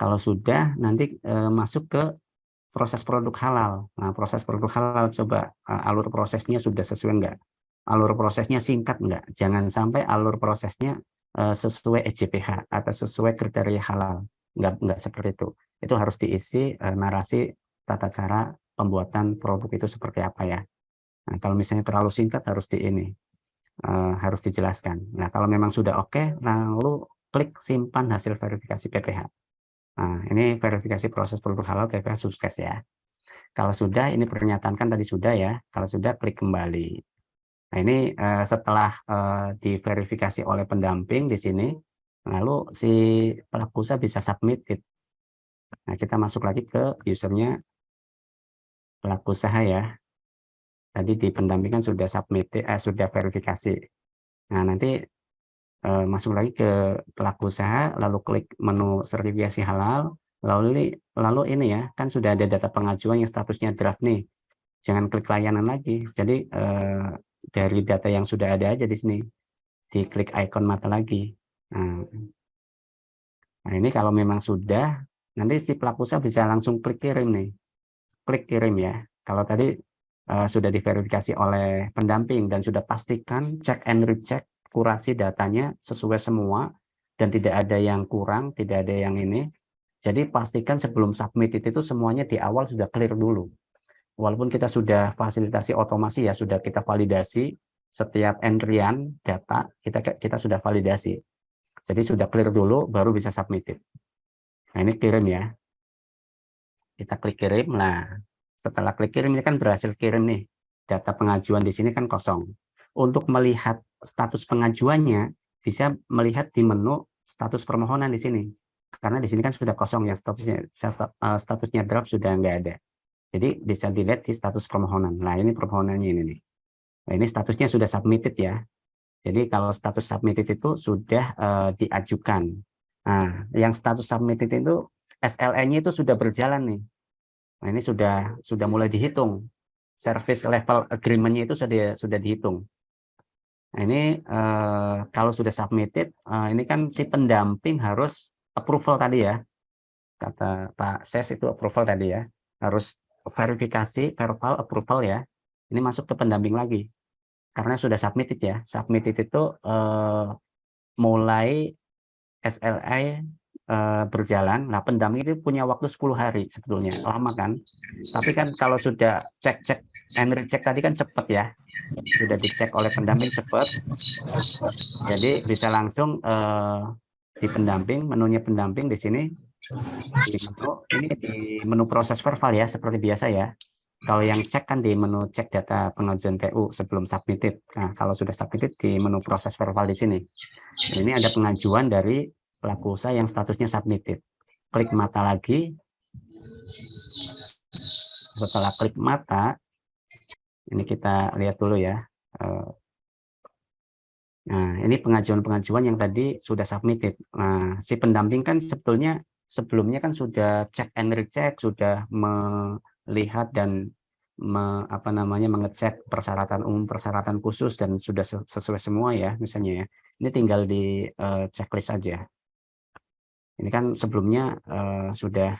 Kalau sudah, nanti masuk ke proses produk halal. Nah, proses produk halal coba alur prosesnya sudah sesuai enggak? Alur prosesnya singkat enggak? Jangan sampai alur prosesnya sesuai EJPH atau sesuai kriteria halal. Enggak seperti itu. Itu harus diisi narasi tata cara pembuatan produk itu seperti apa ya. Nah, kalau misalnya terlalu singkat harus di ini harus dijelaskan. Nah, kalau memang sudah oke, lalu klik simpan hasil verifikasi PPH. Nah, ini verifikasi proses produk halal PPH sukses ya. Kalau sudah, ini pernyataan kan tadi sudah ya. Kalau sudah, klik kembali. Nah, ini setelah diverifikasi oleh pendamping di sini, lalu si pelaku usaha bisa submit. Nah, kita masuk lagi ke usernya pelaku usaha ya. Tadi di pendampingan sudah submit, sudah verifikasi. Nah, nanti masuk lagi ke pelaku usaha, lalu klik menu sertifikasi halal, lalu ini ya, kan sudah ada data pengajuan yang statusnya draft nih. Jangan klik layanan lagi. Jadi dari data yang sudah ada aja di sini, diklik icon mata lagi. Nah, ini kalau memang sudah, nanti si pelaku usaha bisa langsung klik kirim nih. Klik kirim ya. Kalau tadi sudah diverifikasi oleh pendamping dan sudah pastikan check and recheck, kurasi datanya sesuai semua dan tidak ada yang kurang, tidak ada yang ini. Jadi pastikan sebelum submit itu semuanya di awal sudah clear dulu. Walaupun kita sudah fasilitasi otomasi ya, sudah kita validasi setiap entrian data, kita sudah validasi. Jadi sudah clear dulu baru bisa submit. Nah, ini kirim ya. Kita klik kirim. Nah, setelah klik kirim ini kan berhasil kirim nih. Data pengajuan di sini kan kosong. Untuk melihat status pengajuannya bisa melihat di menu status permohonan di sini. Karena di sini kan sudah kosong ya, statusnya draft sudah nggak ada. Jadi bisa dilihat di status permohonan. Nah, ini permohonannya ini nih. Nah, ini statusnya sudah submitted ya. Jadi kalau status submitted itu sudah diajukan. Nah, yang status submitted itu SLA-nya itu sudah berjalan nih. Nah, ini sudah mulai dihitung. Service level agreement-nya itu sudah dihitung. Nah, ini kalau sudah submitted, ini kan si pendamping harus approval tadi ya. Kata Pak Ses itu approval tadi ya. Harus verifikasi, verbal approval ya. Ini masuk ke pendamping lagi. Karena sudah submitted ya. Submitted itu mulai SLA berjalan. Nah, pendamping itu punya waktu 10 hari sebetulnya. Lama kan? Tapi kan kalau sudah cek and recheck tadi kan cepat ya. Sudah dicek oleh pendamping cepat. Jadi bisa langsung di pendamping, menunya pendamping di sini. Ini di menu proses verbal ya, seperti biasa ya. Kalau yang cek kan di menu cek data pengajuan PU sebelum submitted. Nah, kalau sudah submitted di menu proses verbal di sini. Ini ada pengajuan dari pelaku usaha yang statusnya submitted. Klik mata lagi. Setelah klik mata, ini kita lihat dulu ya. Nah, ini pengajuan-pengajuan yang tadi sudah submitted. Nah, si pendamping kan sebelumnya kan sudah cek and recheck, sudah melihat dan mengecek persyaratan umum, persyaratan khusus dan sudah sesuai semua ya, misalnya ya. Ini tinggal di checklist saja. Ini kan sebelumnya sudah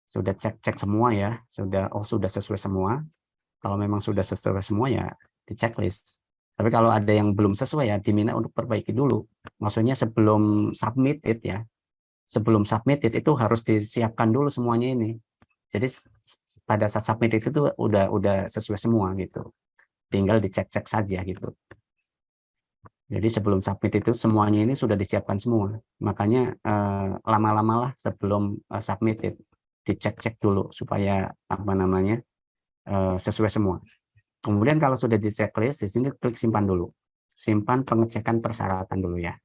sudah cek semua ya, sudah sesuai semua. Kalau memang sudah sesuai semua ya di checklist. Tapi kalau ada yang belum sesuai ya diminta untuk perbaiki dulu. Maksudnya sebelum submitted ya. Sebelum submitted itu harus disiapkan dulu semuanya ini. Jadi pada saat submitted itu udah sesuai semua gitu. Tinggal dicek-cek saja gitu. Jadi sebelum submit itu semuanya ini sudah disiapkan semua. Makanya lama-lamalah sebelum submitted dicek-cek dulu supaya sesuai semua. Kemudian kalau sudah di checklist, di sini klik simpan dulu. Simpan pengecekan persyaratan dulu ya.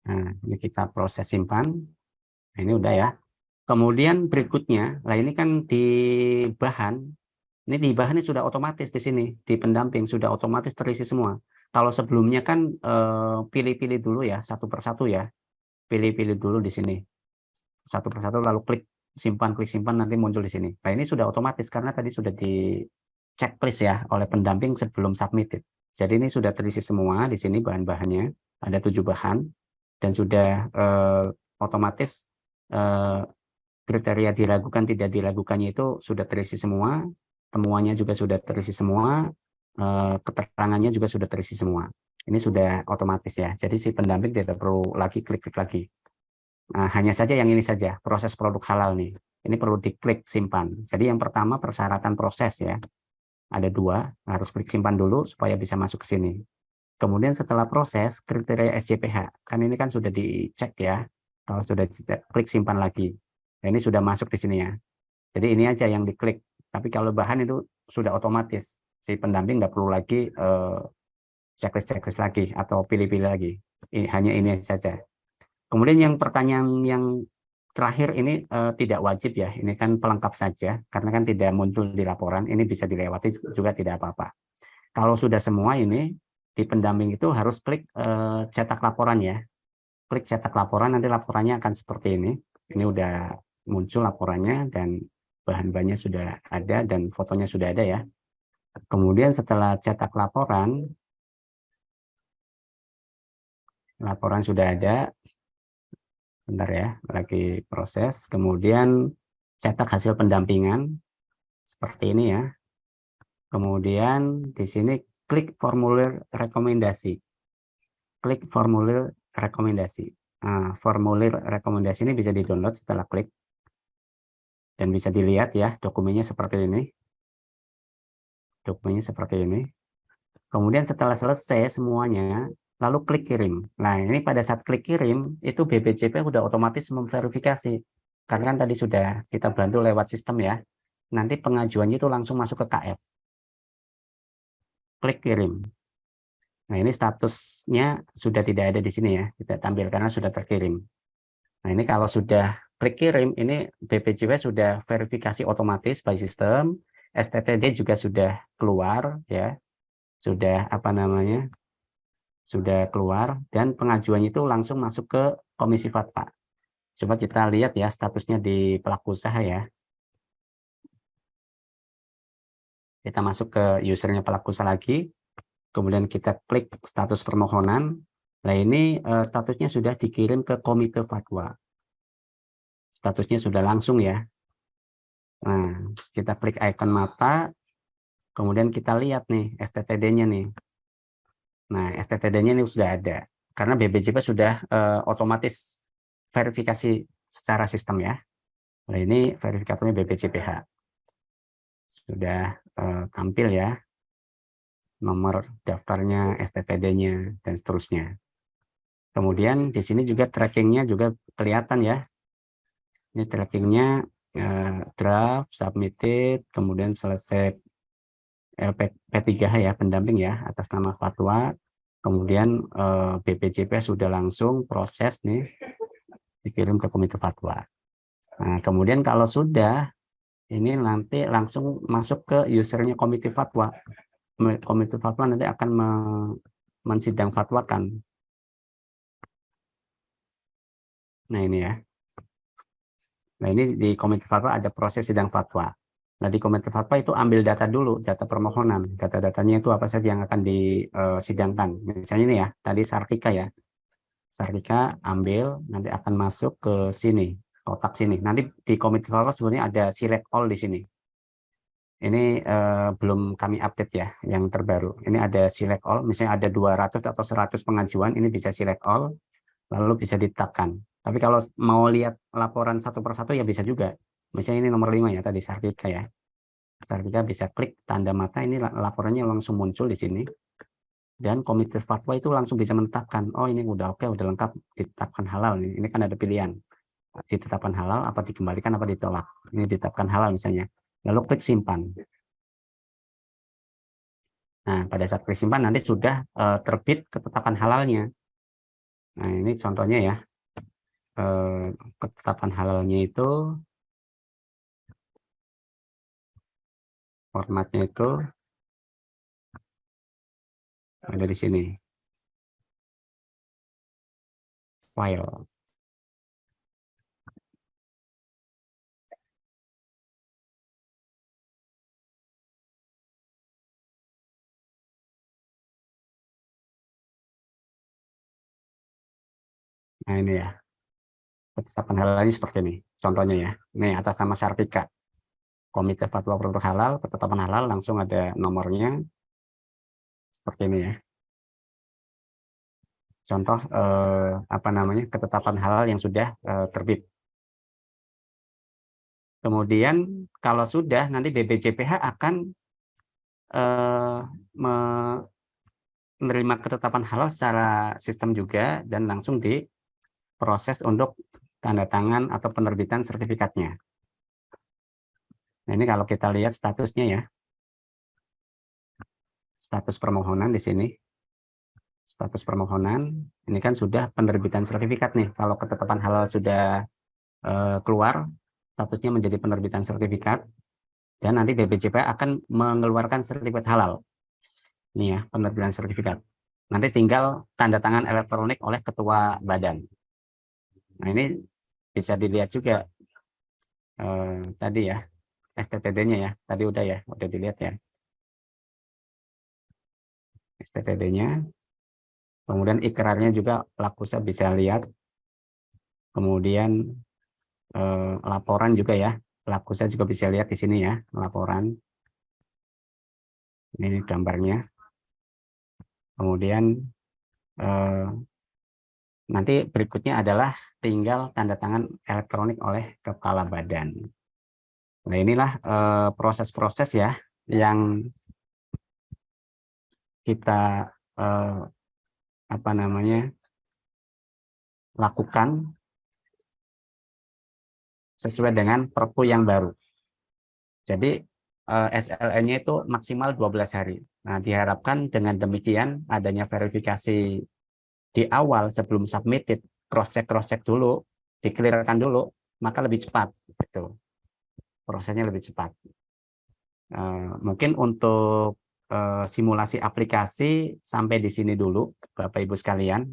Nah, ini kita proses simpan. Nah, ini udah ya. Kemudian berikutnya, lah ini kan ini sudah otomatis di sini, di pendamping sudah otomatis terisi semua. Kalau sebelumnya kan pilih-pilih dulu ya, satu persatu ya. Pilih-pilih dulu di sini. Satu persatu lalu klik simpan nanti muncul di sini. Nah, ini sudah otomatis karena tadi sudah di checklist ya oleh pendamping sebelum submitted. Jadi ini sudah terisi semua di sini bahan-bahannya, ada 7 bahan dan sudah otomatis kriteria diragukan tidak diragukannya itu sudah terisi semua, temuannya juga sudah terisi semua, keterangannya juga sudah terisi semua. Ini sudah otomatis ya. Jadi si pendamping tidak perlu lagi klik-klik lagi. Nah, hanya saja yang ini saja, proses produk halal nih. Ini perlu diklik simpan. Jadi yang pertama persyaratan proses ya. Ada 2, harus klik simpan dulu supaya bisa masuk ke sini. Kemudian setelah proses, kriteria SJPH. Kan ini kan sudah dicek ya. Kalau sudah dicek, klik simpan lagi. Nah, ini sudah masuk di sini ya. Jadi ini aja yang diklik. Tapi kalau bahan itu sudah otomatis. Si pendamping nggak perlu lagi checklist lagi atau pilih-pilih lagi. Hanya ini saja. Kemudian yang pertanyaan yang terakhir ini tidak wajib ya, ini kan pelengkap saja, karena kan tidak muncul di laporan, ini bisa dilewati juga tidak apa-apa. Kalau sudah semua ini, di pendamping itu harus klik cetak laporan ya. Klik cetak laporan, nanti laporannya akan seperti ini. Ini udah muncul laporannya, dan bahan-bahannya sudah ada, dan fotonya sudah ada ya. Kemudian setelah cetak laporan sudah ada, bentar ya, lagi proses. Kemudian cetak hasil pendampingan seperti ini ya. Kemudian di sini klik formulir rekomendasi. Klik formulir rekomendasi. Nah, formulir rekomendasi ini bisa di-download setelah klik. Dan bisa dilihat ya, dokumennya seperti ini. Dokumennya seperti ini. Kemudian setelah selesai semuanya, lalu klik kirim. Nah, ini pada saat klik kirim, itu BPJP udah otomatis memverifikasi. Karena kan tadi sudah kita bantu lewat sistem ya. Nanti pengajuannya itu langsung masuk ke KF. Klik kirim. Nah, ini statusnya sudah tidak ada di sini ya. Kita tampil karena sudah terkirim. Nah, ini kalau sudah klik kirim, ini BPJP sudah verifikasi otomatis by system. STTD juga sudah keluar ya. Sudah sudah keluar, dan pengajuannya itu langsung masuk ke Komisi Fatwa. Coba kita lihat ya statusnya di pelaku usaha ya. Kita masuk ke usernya pelaku usaha lagi, kemudian kita klik status permohonan. Nah, ini statusnya sudah dikirim ke Komite Fatwa. Statusnya sudah langsung ya. Nah, kita klik icon mata, kemudian kita lihat nih STTD-nya nih. Nah, STTD-nya ini sudah ada. Karena BPJP sudah otomatis verifikasi secara sistem ya. Nah, ini verifikatornya BPJPH. Sudah tampil ya. Nomor daftarnya, STTD-nya, dan seterusnya. Kemudian di sini juga trackingnya juga kelihatan ya. Ini trackingnya draft, submitted, kemudian selesai LP3H ya, pendamping ya, atas nama Fatwa. Kemudian BPJP sudah langsung proses nih, dikirim ke Komite Fatwa. Nah, kemudian kalau sudah, ini nanti langsung masuk ke usernya Komite Fatwa. Komite Fatwa nanti akan mensidang fatwakan. Nah, ini ya. Nah, ini di Komite Fatwa ada proses sidang fatwa. Nah, di Komite Fatwa itu ambil data dulu, data permohonan. Data-datanya itu apa saja yang akan disidangkan. Misalnya ini ya, tadi Sartika ya. Sartika ambil, nanti akan masuk ke sini, kotak sini. Nanti di Komite Fatwa sebenarnya ada select all di sini. Ini belum kami update ya, yang terbaru. Ini ada select all, misalnya ada 200 atau 100 pengajuan, ini bisa select all, lalu bisa ditetapkan. Tapi kalau mau lihat laporan satu persatu ya bisa juga. Misalnya ini nomor 5 ya, tadi Sartika ya. Sartika bisa klik tanda mata, ini laporannya langsung muncul di sini. Dan Komite Fatwa itu langsung bisa menetapkan, oh ini udah oke, udah lengkap, ditetapkan halal. Ini kan ada pilihan, ditetapkan halal, apa dikembalikan, apa ditolak. Ini ditetapkan halal misalnya. Lalu klik simpan. Nah, pada saat klik simpan nanti sudah terbit ketetapan halalnya. Nah, ini contohnya ya. Ketetapan halalnya itu formatnya itu ada di sini. File. Nah, ini ya. Ketetapan halalnya seperti ini. Contohnya ya. Ini atas nama Sartika. Komite Fatwa Produk Halal, ketetapan halal, langsung ada nomornya. Seperti ini ya. Contoh ketetapan halal yang sudah terbit. Kemudian kalau sudah, nanti BPJPH akan menerima ketetapan halal secara sistem juga, dan langsung diproses untuk tanda tangan atau penerbitan sertifikatnya. Nah, ini kalau kita lihat statusnya ya, status permohonan di sini, status permohonan ini kan sudah penerbitan sertifikat nih. Kalau ketetapan halal sudah keluar, statusnya menjadi penerbitan sertifikat, dan nanti BPJPH akan mengeluarkan sertifikat halal. Ini ya, penerbitan sertifikat. Nanti tinggal tanda tangan elektronik oleh ketua badan. Nah, ini bisa dilihat juga tadi ya, STTD-nya ya. Tadi udah dilihat ya. STTD-nya. Kemudian ikrarnya juga pelaku usaha bisa lihat. Kemudian laporan juga ya. Pelaku usaha juga bisa lihat di sini ya, laporan. Ini gambarnya. Kemudian nanti berikutnya adalah tinggal tanda tangan elektronik oleh kepala badan. Nah, inilah proses-proses ya yang kita lakukan sesuai dengan Perpu yang baru. Jadi SLN-nya itu maksimal 12 hari. Nah, diharapkan dengan demikian adanya verifikasi di awal sebelum submitted, cross-check dulu, di-clear-kan dulu, maka lebih cepat. Gitu. Prosesnya lebih cepat. Mungkin untuk simulasi aplikasi sampai di sini dulu, Bapak Ibu sekalian.